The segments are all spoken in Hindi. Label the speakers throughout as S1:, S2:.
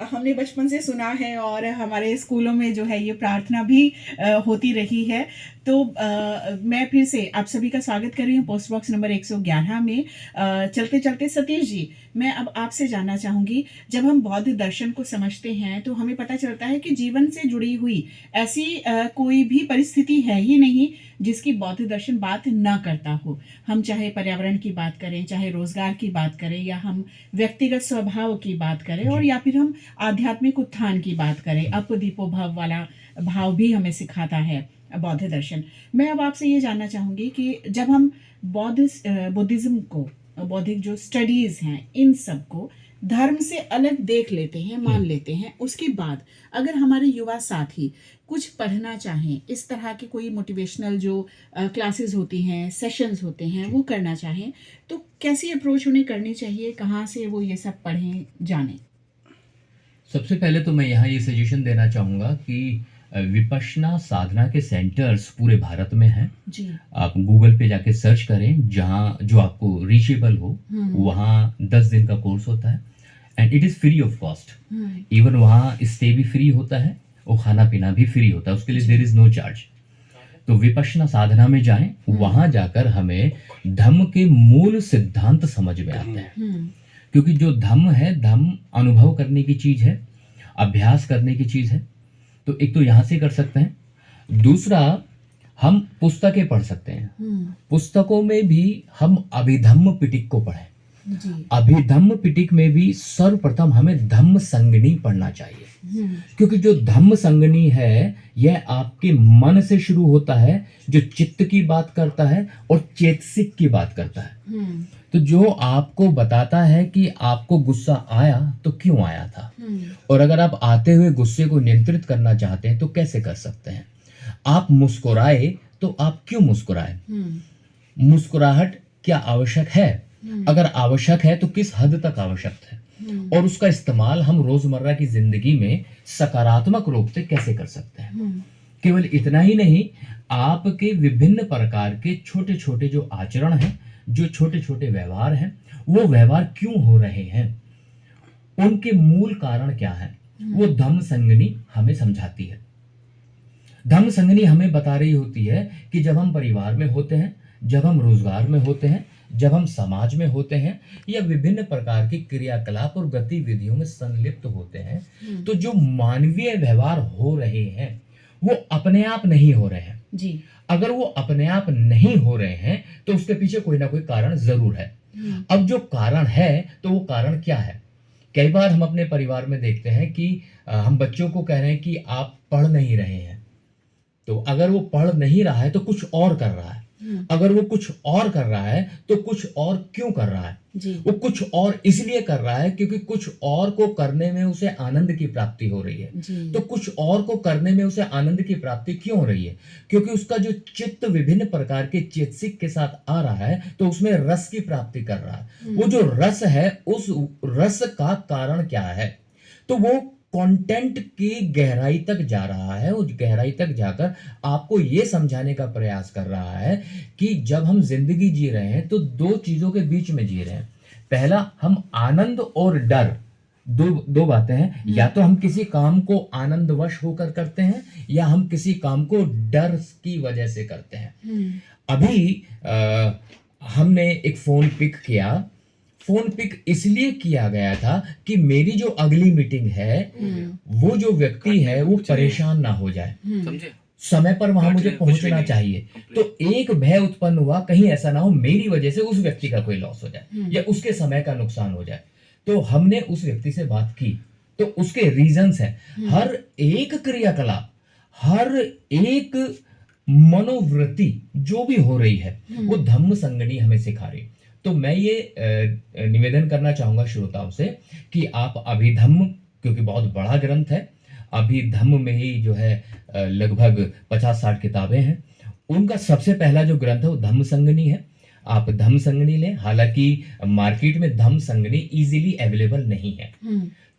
S1: हमने बचपन से सुना है और हमारे स्कूलों में जो है ये प्रार्थना भी होती रही है। तो मैं फिर से आप सभी का स्वागत कर रही हूँ पोस्ट बॉक्स नंबर 111 में। चलते चलते सतीश जी, मैं अब आपसे जानना चाहूँगी, जब हम बौद्ध दर्शन को समझते हैं तो हमें पता चलता है कि जीवन से जुड़ी हुई ऐसी कोई भी परिस्थिति है ही नहीं जिसकी बौद्ध दर्शन बात ना करता हो। हम चाहे पर्यावरण की बात करें, चाहे रोजगार की बात करें, या हम व्यक्तिगत स्वभाव की बात करें, और या फिर हम आध्यात्मिक उत्थान की बात करें, अप दीपो भव वाला भाव भी हमें सिखाता है बौद्ध दर्शन। मैं अब आपसे ये जानना चाहूँगी कि जब हम बुद्धिज्म को, बौद्धिक जो स्टडीज़ हैं, इन सब को धर्म से अलग देख लेते हैं, मान लेते हैं, उसके बाद अगर हमारे युवा साथी कुछ पढ़ना चाहें, इस तरह की कोई मोटिवेशनल जो क्लासेस होती हैं, सेशंस होते हैं, वो करना चाहें, तो कैसी अप्रोच उन्हें करनी चाहिए, कहाँ से वो ये सब पढ़ें, जानें?
S2: सबसे पहले तो मैं यहाँ ये सजेशन देना चाहूँगा कि विपश्यना साधना के सेंटर्स पूरे भारत में हैं।
S1: जी।
S2: आप गूगल पे जाके सर्च करें, जहाँ जो आपको रीचेबल हो, वहाँ 10 दिन का कोर्स होता है and it is free of cost. Even वहाँ स्टे भी फ्री होता है और खाना पीना भी फ्री होता है, उसके लिए देयर इज़ नो चार्ज। तो विपश्यना साधना में जाएं, वहाँ जाकर हमें धम्म के मूल सिद्धांत समझ में आते हैं। क्योंकि जो धम्म है, धम्म अनुभव करने की चीज़ है, अभ्यास करने की चीज़ है। तो एक तो यहाँ से कर सकते हैं। दूसरा, हम पुस्तकें पढ़ सकते हैं। पुस्तकों में भी हम अभिधम्म पिटक को पढ़ें।
S1: जी।
S2: अभिधम्म पिटक में भी सर्वप्रथम हमें धम्म संगनी पढ़ना चाहिए, क्योंकि जो धम्म संगनी है यह आपके मन से शुरू होता है, जो चित्त की बात करता है और चेतसिक की बात करता है। तो जो आपको बताता है कि आपको गुस्सा आया तो क्यों आया था, और अगर आप आते हुए गुस्से को नियंत्रित करना चाहते हैं तो कैसे कर सकते हैं। आप मुस्कुराए तो आप क्यों मुस्कुराए, मुस्कुराहट क्या आवश्यक है, अगर आवश्यक है तो किस हद तक आवश्यक है, और उसका इस्तेमाल हम रोजमर्रा की जिंदगी में सकारात्मक रूप से कैसे कर सकते हैं। केवल इतना ही नहीं, आपके विभिन्न प्रकार के छोटे छोटे जो आचरण हैं, जो छोटे छोटे व्यवहार हैं, वो व्यवहार क्यों हो रहे हैं, उनके मूल कारण क्या है, वो धम्म संगनी हमें समझाती है। धम्म संगनी हमें बता रही होती है कि जब हम परिवार में होते हैं, जब हम रोजगार में होते हैं, जब हम समाज में होते हैं, या विभिन्न प्रकार की क्रियाकलाप और गतिविधियों में संलिप्त होते हैं, तो जो मानवीय व्यवहार हो रहे हैं वो अपने आप नहीं हो रहे हैं।
S1: जी।
S2: अगर वो अपने आप नहीं हो रहे हैं तो उसके पीछे कोई ना कोई कारण जरूर है। अब जो कारण है तो वो कारण क्या है। कई बार हम अपने परिवार में देखते हैं कि हम बच्चों को कह रहे हैं कि आप पढ़ नहीं रहे हैं, तो अगर वो पढ़ नहीं रहा है तो कुछ और कर रहा है। अगर वो कुछ और कर रहा है तो कुछ और क्यों कर रहा है।
S1: जी।
S2: वो कुछ और इसलिए कर रहा है क्योंकि कुछ और को करने में उसे आनंद की प्राप्ति हो रही है।
S1: जी।
S2: तो कुछ और को करने में उसे आनंद की प्राप्ति क्यों हो रही है, क्योंकि उसका जो चित्त विभिन्न प्रकार के चेतसिक के साथ आ रहा है तो उसमें रस की प्राप्ति कर रहा है। वो जो रस है, उस रस का कारण क्या है, तो वो कंटेंट की गहराई तक जा रहा है। उस गहराई तक जाकर आपको ये समझाने का प्रयास कर रहा है कि जब हम जिंदगी जी रहे हैं तो दो चीजों के बीच में जी रहे हैं। पहला, हम आनंद और डर, दो बातें हैं। या तो हम किसी काम को आनंदवश होकर करते हैं, या हम किसी काम को डर की वजह से करते हैं। अभी हमने एक फोन पिक किया। फोन पिक इसलिए किया गया था कि मेरी जो अगली मीटिंग है, वो जो व्यक्ति है वो परेशान ना हो जाए,
S3: समझे।
S2: समय पर वहां मुझे पहुंचना चाहिए। तो एक भय उत्पन्न हुआ, कहीं ऐसा ना हो मेरी वजह से उस व्यक्ति का कोई लॉस हो जाए या उसके समय का नुकसान हो जाए। तो हमने उस व्यक्ति से बात की, तो उसके रीजंस हैं। हर एक क्रियाकलाप, हर एक मनोवृत्ति जो भी हो रही है, वो धम्म संगनी हमें सिखा रही। तो मैं ये निवेदन करना चाहूंगा श्रोताओं से कि आप अभिधम्म, क्योंकि बहुत बड़ा ग्रंथ है, अभिधम्म में ही जो है लगभग 50-60 किताबें हैं। उनका सबसे पहला जो ग्रंथ है वो धम्म संगनी है। आप धम्म संगनी लें। हालांकि मार्केट में धम्म संगनी इजीली अवेलेबल नहीं है,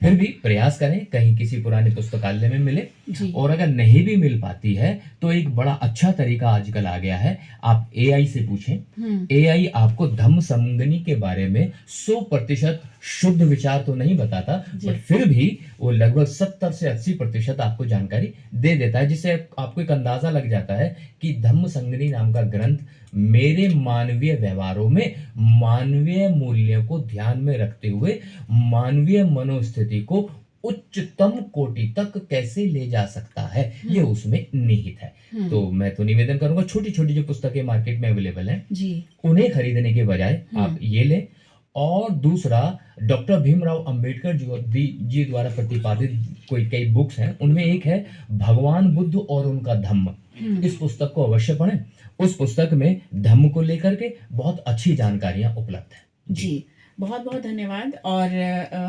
S2: फिर भी प्रयास करें कहीं किसी पुराने पुस्तकालय में मिले।
S1: जी।
S2: और अगर नहीं भी मिल पाती है तो एक बड़ा अच्छा तरीका आजकल आ गया है, आप एआई से पूछें। एआई आपको धम्म संगनी के बारे में 100% शुद्ध विचार तो नहीं बताता, बट फिर भी वो लगभग 70 से 80% आपको जानकारी दे देता है, जिससे आपको एक अंदाजा लग जाता है कि धम्म संगनी नाम का ग्रंथ मेरे मानवीय व्यवहारों में मानवीय मूल्यों को ध्यान में रखते हुए मानवीय मनोस्थिति को उच्चतम कोटि तक कैसे ले जा सकता है, ये उसमें निहित है। तो मैं तो निवेदन करूंगा, छोटी छोटी जो पुस्तकें मार्केट में अवेलेबल हैं
S1: जी।
S2: उन्हें खरीदने के बजाय आप ये लें। और दूसरा, डॉक्टर भीमराव अंबेडकर जी द्वारा प्रतिपादित कोई कई बुक्स हैं, उनमें एक है भगवान बुद्ध और उनका धम्म। इस पुस्तक को अवश्य पढ़ें। उस पुस्तक में धम्म को लेकर के बहुत अच्छी जानकारियां उपलब्ध हैं।
S1: जी, बहुत बहुत धन्यवाद। और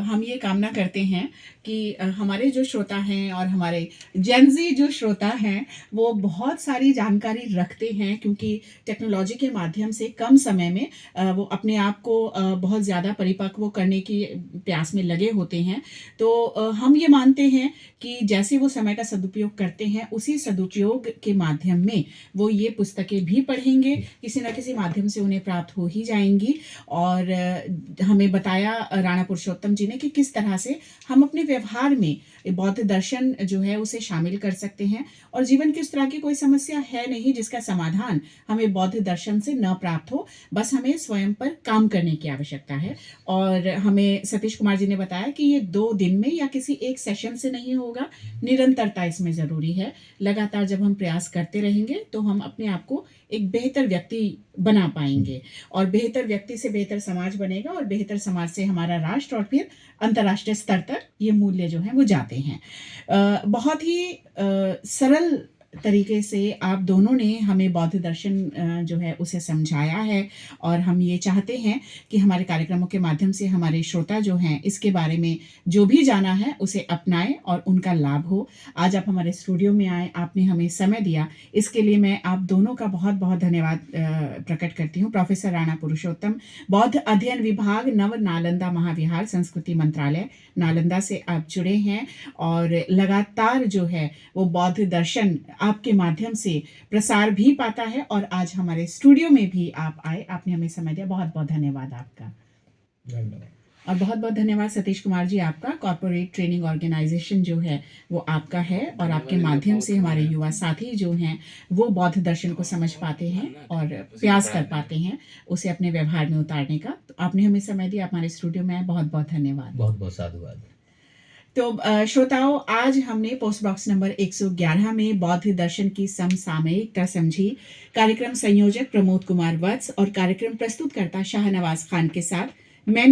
S1: हम ये कामना करते हैं कि हमारे जो श्रोता हैं और हमारे जेनजी जो श्रोता हैं वो बहुत सारी जानकारी रखते हैं, क्योंकि टेक्नोलॉजी के माध्यम से कम समय में वो अपने आप को बहुत ज़्यादा परिपक्व करने की प्रयास में लगे होते हैं। तो हम ये मानते हैं कि जैसे वो समय का सदुपयोग करते हैं, उसी सदुपयोग के माध्यम में वो ये पुस्तकें भी पढ़ेंगे, किसी न किसी माध्यम से उन्हें प्राप्त हो ही जाएंगी। और हमें बताया राणा पुरुषोत्तम जी ने कि किस तरह से हम अपने व्यवहार में बौद्ध दर्शन जो है उसे शामिल कर सकते हैं, और जीवन की उस तरह की कोई समस्या है नहीं जिसका समाधान हमें बौद्ध दर्शन से न प्राप्त हो, बस हमें स्वयं पर काम करने की आवश्यकता है। और हमें सतीश कुमार जी ने बताया कि ये 2 दिन में या किसी एक सेशन से नहीं होगा, निरंतरता इसमें ज़रूरी है। लगातार जब हम प्रयास करते रहेंगे तो हम अपने आप को एक बेहतर व्यक्ति बना पाएंगे, और बेहतर व्यक्ति से बेहतर समाज बनेगा, और बेहतर समाज से हमारा राष्ट्र और फिर अंतर्राष्ट्रीय स्तर तक ये मूल्य जो हैं वो जाते हैं। बहुत ही सरल तरीके से आप दोनों ने हमें बौद्ध दर्शन जो है उसे समझाया है, और हम ये चाहते हैं कि हमारे कार्यक्रमों के माध्यम से हमारे श्रोता जो हैं इसके बारे में जो भी जाना है उसे अपनाएं और उनका लाभ हो। आज आप हमारे स्टूडियो में आए, आपने हमें समय दिया, इसके लिए मैं आप दोनों का बहुत बहुत धन्यवाद प्रकट करती हूँ। प्रोफेसर राणा पुरुषोत्तम, बौद्ध अध्ययन विभाग, नव नालंदा महाविहार, संस्कृति मंत्रालय, नालंदा से आप जुड़े हैं, और लगातार जो है वो बौद्ध दर्शन आपके माध्यम से प्रसार भी पाता है, और आज हमारे स्टूडियो में भी आप आए, आपने हमें समय दिया, बहुत बहुत धन्यवाद आपका।
S2: धन्यवाद।
S1: और बहुत बहुत धन्यवाद सतीश कुमार जी आपका। कॉर्पोरेट ट्रेनिंग ऑर्गेनाइजेशन जो है वो आपका है, और आपके माध्यम से हमारे युवा साथी जो हैं वो बौद्ध दर्शन को समझ पाते हैं और प्रयास कर पाते हैं उसे अपने व्यवहार में उतारने का। तो आपने हमें समय दिया, हमारे स्टूडियो में आए, बहुत बहुत धन्यवाद।
S2: बहुत बहुत साधुवाद।
S1: तो श्रोताओं, आज हमने पोस्ट बॉक्स नंबर 111 में बौद्ध दर्शन की समसामयिकता समझी। कार्यक्रम संयोजक प्रमोद कुमार वत्स और कार्यक्रम प्रस्तुतकर्ता शाहनवाज खान के साथ मैं